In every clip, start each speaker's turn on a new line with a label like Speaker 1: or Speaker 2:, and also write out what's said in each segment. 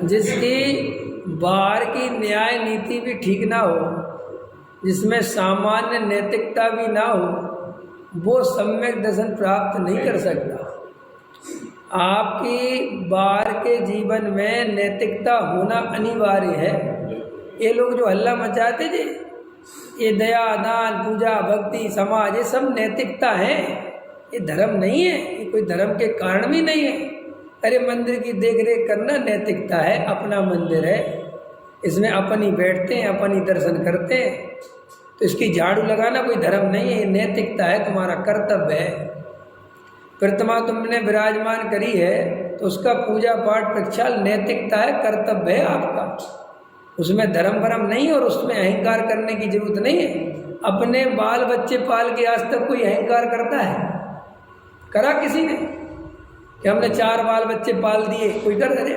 Speaker 1: जिसकी बाहर की न्याय नीति भी ठीक ना हो, जिसमें सामान्य नैतिकता भी ना हो, वो सम्यक दर्शन प्राप्त नहीं कर सकता। आपकी बाहर के जीवन में नैतिकता होना अनिवार्य है। ये लोग जो हल्ला मचाते थे, ये दया, दान, पूजा, भक्ति, समाज, ये सब नैतिकता है, ये धर्म नहीं है, ये कोई धर्म के कारण भी नहीं है। अरे मंदिर की देख रेख करना नैतिकता है, अपना मंदिर है, इसमें अपन ही बैठते हैं, अपन ही दर्शन करते हैं, तो इसकी झाड़ू लगाना कोई धर्म नहीं है, ये नैतिकता है, तुम्हारा कर्तव्य है। प्रतिमा तुमने विराजमान करी है तो उसका पूजा पाठ प्रक्षाल नैतिकता है, कर्तव्य है आपका, उसमें धर्म भरम नहीं और उसमें अहंकार करने की जरूरत नहीं है। अपने बाल बच्चे पाल के आज तक कोई अहंकार करता है? करा किसी ने कि हमने 4 बाल बच्चे पाल दिए? कोई कर दे?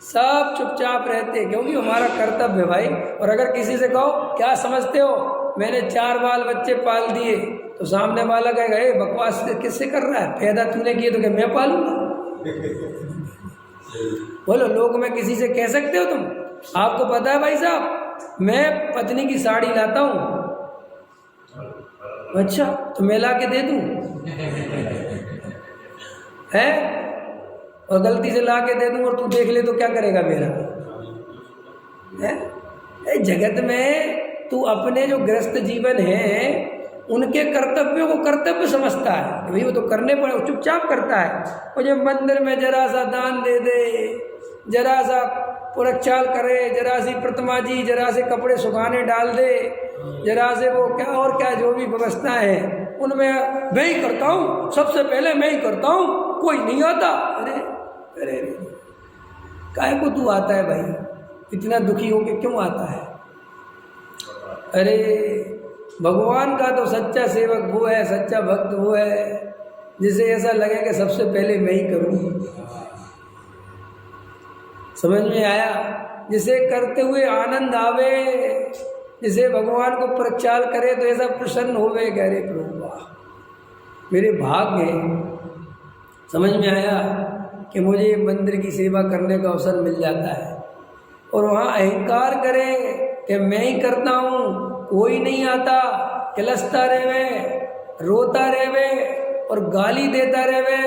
Speaker 1: सब चुपचाप रहते, क्योंकि हमारा कर्तव्य है भाई। और अगर किसी से कहो क्या समझते हो, मैंने 4 बाल बच्चे पाल दिए, तो सामने वाला कहेगा ए बकवास किससे कर रहा है, पैदा तूने किए तो क्या मैं पालूंगा? बोलो, लोग में किसी से कह सकते हो तुम? आपको पता है भाई साहब, मैं पत्नी की साड़ी लाता हूँ, अच्छा तो मैं ला के दे दूँ है, और गलती से ला के दे दूँ और तू देख ले तो क्या करेगा मेरा? है जगत में तू अपने जो गृहस्थ जीवन है उनके कर्तव्यों को कर्तव्य समझता है, भाई वो तो करने पड़े, वो चुपचाप करता है। और जब मंदिर में जरा सा दान दे दे, जरा सा पुरक्षाल करे, जरा सी प्रतिमा जी, जरा से कपड़े सुखाने डाल दे, जरा से वो क्या और क्या जो भी व्यवस्था है उनमें मैं ही करता हूँ, सबसे पहले मैं ही करता हूँ, कोई नहीं आता। अरे अरे काहे को तू आता है भाई? इतना दुखी होके क्यों आता है? अरे भगवान का तो सच्चा सेवक वो है, सच्चा भक्त वो है जिसे ऐसा लगे कि सबसे पहले मैं ही करूँ। समझ में आया? जिसे करते हुए आनंद आवे, जिसे भगवान को प्रक्षाल करे तो ऐसा प्रसन्न होवे, कह रहे प्रभु वाह मेरे भाग्य। समझ में आया कि मुझे मंदिर की सेवा करने का अवसर मिल जाता है, और वहाँ अहंकार करे कि मैं ही करता हूँ, कोई नहीं आता, किलसता रहे, रोता रहे और गाली देता रहे,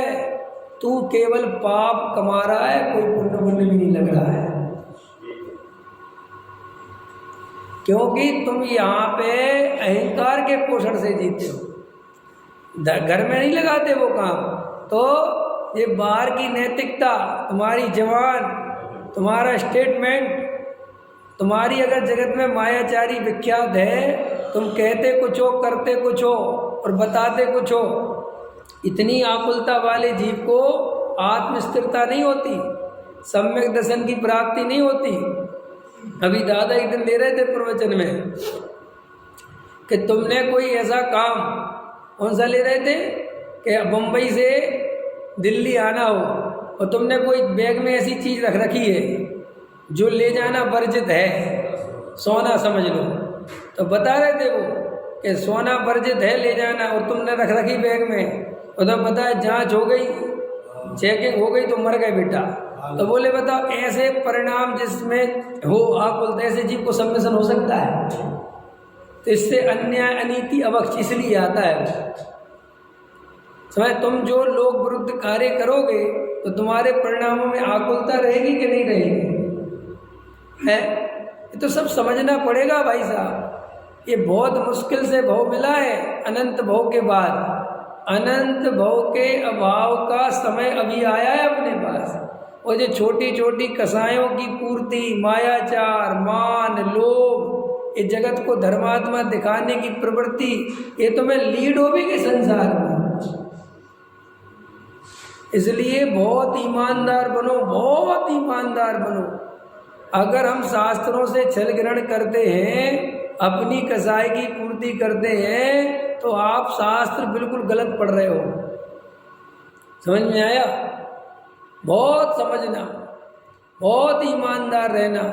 Speaker 1: तू केवल पाप कमा रहा है, कोई पुण्य पुण्य भी नहीं लग रहा है। क्योंकि तुम यहाँ पे अहंकार के पोषण से जीते हो, घर में नहीं लगाते वो काम। तो ये बाहर की नैतिकता, तुम्हारी जवान, तुम्हारा स्टेटमेंट, तुम्हारी अगर जगत में मायाचारी विख्यात है, तुम कहते कुछ हो, करते कुछ हो और बताते कुछ हो, इतनी आकुलता वाले जीव को आत्मस्थिरता नहीं होती, सम्यक दर्शन की प्राप्ति नहीं होती। अभी दादा एक दिन ले रहे थे प्रवचन में कि तुमने कोई ऐसा काम, कौन सा ले रहे थे कि बम्बई से दिल्ली आना हो और तुमने कोई बैग में ऐसी चीज़ रख रखी है जो ले जाना वर्जित है, सोना समझ लो, तो बता रहे थे वो कि सोना वर्जित है ले जाना, और तुमने रख रखी बैग में, उधर पता है जांच हो गई, चेकिंग हो गई तो मर गए बेटा। तो बोले बताओ ऐसे परिणाम जिसमें हो आकुल, ऐसे जीव को सम्मिलन हो सकता है? तो इससे अन्याय अनीति अवक्ष इसलिए आता है। समझ, तुम जो लोग विरुद्ध कार्य करोगे तो तुम्हारे परिणामों में आकुलता रहेगी कि नहीं रहेगी? है, ये तो सब समझना पड़ेगा भाई साहब। ये बहुत मुश्किल से भव मिला है, अनंत भव के बाद। अनंत भव के अभाव का समय अभी आया है अपने पास, और जो छोटी छोटी कसायों की पूर्ति, मायाचार, मान, लोभ, ये जगत को धर्मात्मा दिखाने की प्रवृत्ति, ये तो मैं लीड हो भी गई संसार में। इसलिए बहुत ईमानदार बनो, बहुत ईमानदार बनो। अगर हम शास्त्रों से छल ग्रहण करते हैं, अपनी कसाई की पूर्ति करते हैं, तो आप शास्त्र बिल्कुल गलत पढ़ रहे हो। समझ में आया? बहुत समझना, बहुत ईमानदार रहना।